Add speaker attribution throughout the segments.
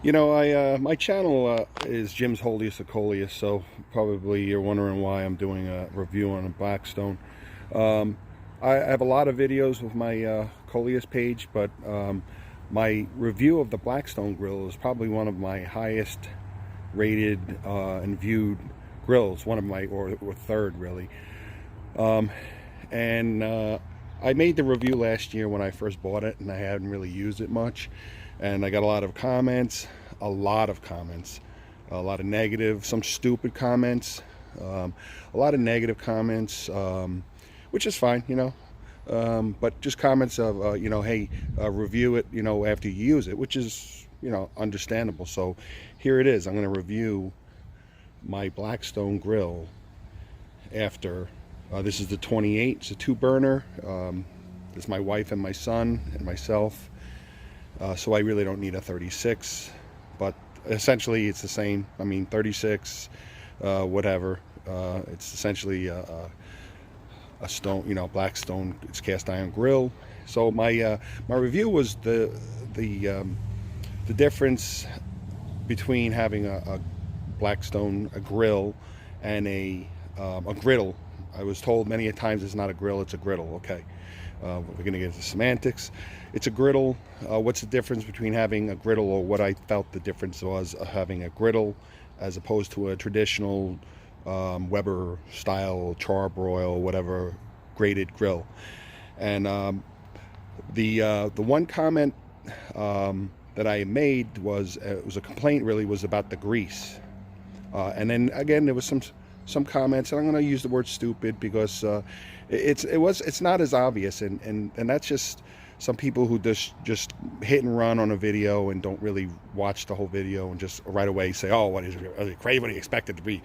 Speaker 1: My channel is Jim's Holiest of Coleus, so probably you're wondering why I'm doing a review on a Blackstone. Um, I have a lot of videos with my Coleus page, but my review of the Blackstone grill is probably one of my highest rated and viewed grills, one of my, or third really. Um, and I made the review last year when I first bought it, and I hadn't really used it much. And I got a lot of comments, a lot of negative, some stupid comments, a lot of negative comments, which is fine, but just comments of, hey, review it, after you use it, which is, understandable. So here it is. I'm going to review my Blackstone grill after, this is the 28, it's a 2-burner. It's my wife and my son and myself. So I really don't need a 36, but essentially it's the same. I mean, 36, whatever. It's essentially a stone, Blackstone. It's cast iron grill. So my review was the difference between having a Blackstone, a grill, and a griddle. I was told many a times it's not a grill, it's a griddle. Okay. We're going to get into semantics. It's a griddle. What's the difference between having a griddle, or what I felt the difference was having a griddle as opposed to a traditional Weber style charbroil, whatever, grated grill? And the one comment that I made was, it was a complaint really, was about the grease. And then again, there was some comments, and I'm going to use the word stupid because it's not as obvious, and that's just some people who just hit and run on a video and don't really watch the whole video and just right away say, oh, what is it crazy, what do you expect it to be?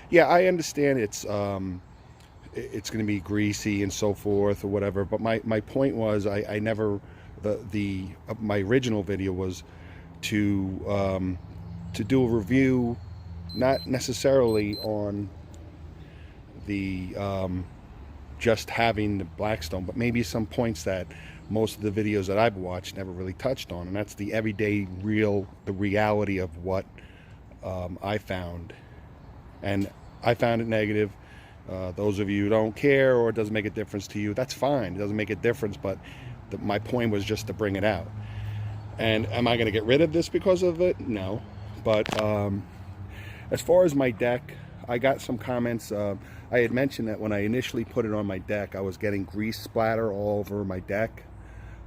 Speaker 1: Yeah, I understand it's going to be greasy and so forth or whatever, but my point was, I never, my original video was to do a review, not necessarily on the just having the Blackstone, but maybe some points that most of the videos that I've watched never really touched on, and that's the everyday the reality of what I found. And I found it negative. Those of you who don't care, or it doesn't make a difference to you, that's fine. It doesn't make a difference, but my point was just to bring it out. And am I going to get rid of this because of it? No. But as far as my deck, I got some comments. I had mentioned that when I initially put it on my deck, I was getting grease splatter all over my deck.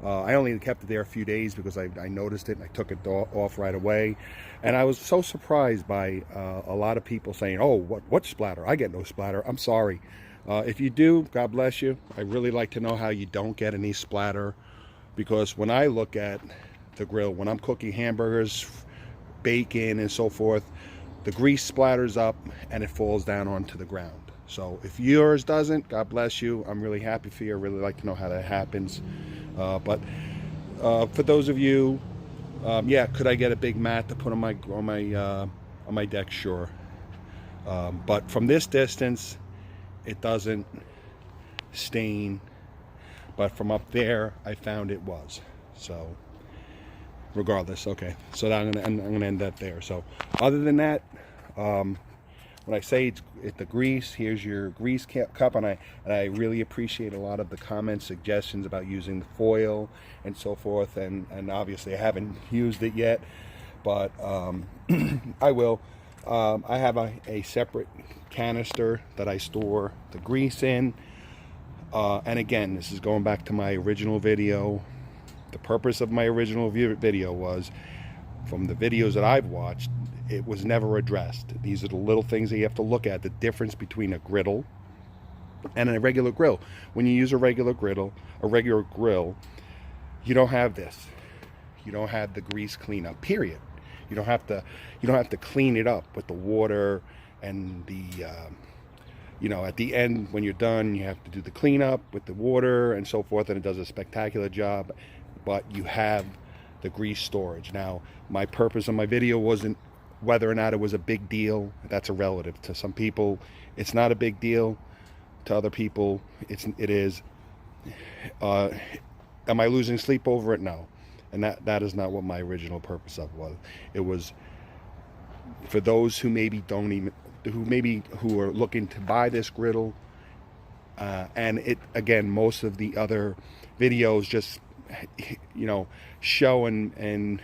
Speaker 1: I only kept it there a few days because I noticed it and I took it off right away. And I was so surprised by a lot of people saying, oh, what splatter? I get no splatter. I'm sorry. If you do, God bless you. I really like to know how you don't get any splatter, because when I look at the grill, when I'm cooking hamburgers, bacon, and so forth, the grease splatters up and it falls down onto the ground. So if yours doesn't, God bless you. I'm really happy for you. I really like to know how that happens. But for those of you, yeah, could I get a big mat to put on my deck? Sure. But from this distance, it doesn't stain. But from up there, I found it was. So regardless, okay. So I'm gonna end that there. So other than that, when I say it's the grease, here's your grease cup, and I really appreciate a lot of the comments, suggestions about using the foil and so forth. And obviously I haven't used it yet, but I will. I have a separate canister that I store the grease in. And again, this is going back to my original video. The purpose of my original video was, from the videos that I've watched, it was never addressed. These are the little things that you have to look at, the difference between a griddle and a regular grill. When you use a regular grill, you don't have this. You don't have the grease cleanup, period. You don't have to clean it up with the water and the at the end when you're done, you have to do the cleanup with the water and so forth, and it does a spectacular job. But you have the grease storage. Now, my purpose of my video wasn't whether or not it was a big deal. That's a relative. To some people, it's not a big deal. To other people, it is. Am I losing sleep over it? No. And that is not what my original purpose of was. It was for those who maybe who are looking to buy this griddle. And it, again, most of the other videos just, you know, show and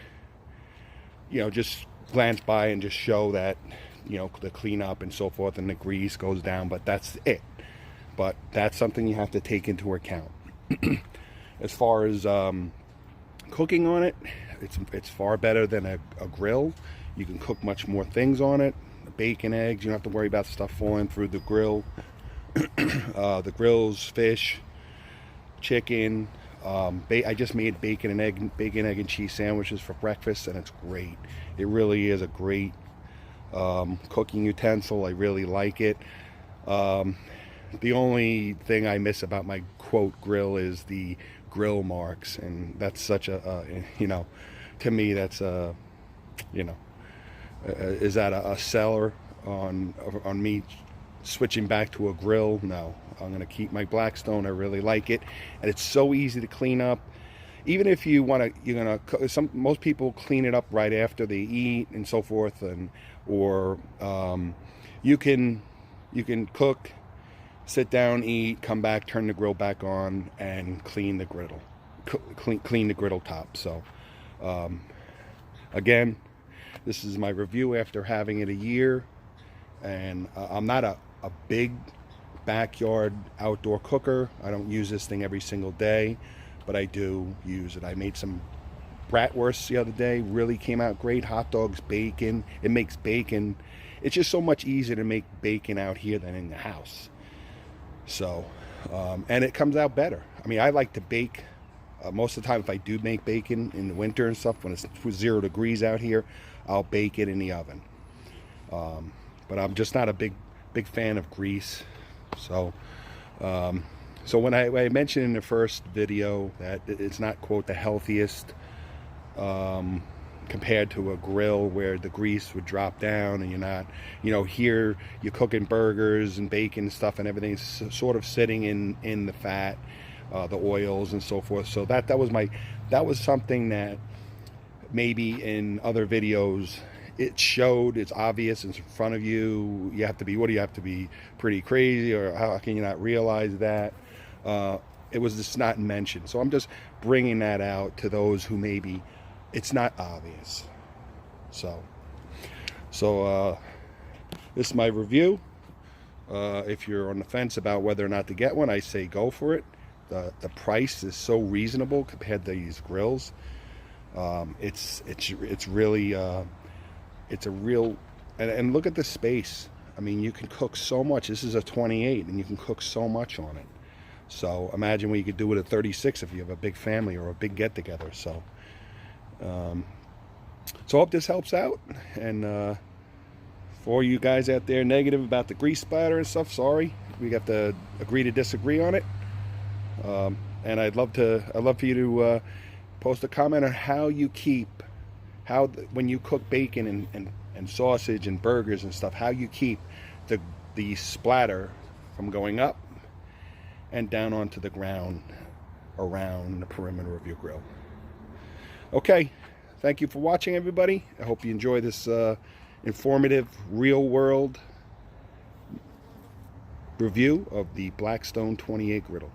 Speaker 1: you know, just glance by and just show that, you know, the cleanup and so forth and the grease goes down, but that's it. But that's something you have to take into account. As far as cooking on it, it's far better than a grill. You can cook much more things on it. Bacon, eggs, you don't have to worry about stuff falling through the grill. The grills, fish, chicken. I just made bacon, egg, and cheese sandwiches for breakfast, and it's great. It really is a great cooking utensil. I really like it. The only thing I miss about my quote grill is the grill marks, and that's such a you know, to me that's a, you know, is that a seller on me switching back to a grill? No, I'm going to keep my Blackstone. I really like it, and it's so easy to clean up. Even if you want to, you're going to, most people clean it up right after they eat and so forth, or you can cook, sit down, eat, come back, turn the grill back on, and clean the griddle, clean the griddle top. So again, this is my review after having it a year, and I'm not a big backyard outdoor cooker. I don't use this thing every single day, but I do use it. I made some bratwursts the other day, really came out great. Hot dogs, bacon. It makes bacon. It's just so much easier to make bacon out here than in the house. So, and it comes out better. I mean, I like to bake. Most of the time, if I do make bacon in the winter and stuff, when it's 0 degrees out here, I'll bake it in the oven. But I'm just not a big fan of grease. So, so when I mentioned in the first video that it's not, quote, the healthiest compared to a grill where the grease would drop down and you're not, you know, here you're cooking burgers and bacon and stuff and everything's sort of sitting in the fat, the oils and so forth. So that was something that maybe in other videos it showed, it's obvious, it's in front of you. You have to be, what do you have to be, pretty crazy, or how can you not realize that? It was just not mentioned. So I'm just bringing that out to those who maybe it's not obvious. So this is my review. If you're on the fence about whether or not to get one, I say go for it. The price is so reasonable compared to these grills. It's really it's a real, and look at the space. I mean, you can cook so much. This is a 28 and you can cook so much on it. So imagine what you could do with a 36 if you have a big family or a big get-together. So so I hope this helps out. And for you guys out there negative about the grease splatter and stuff, sorry, we have to agree to disagree on it. And I'd love for you to post a comment on how you keep, when you cook bacon and sausage and burgers and stuff, how you keep the splatter from going up and down onto the ground around the perimeter of your grill. Okay, thank you for watching, everybody. I hope you enjoy this informative, real-world review of the Blackstone 28 griddle.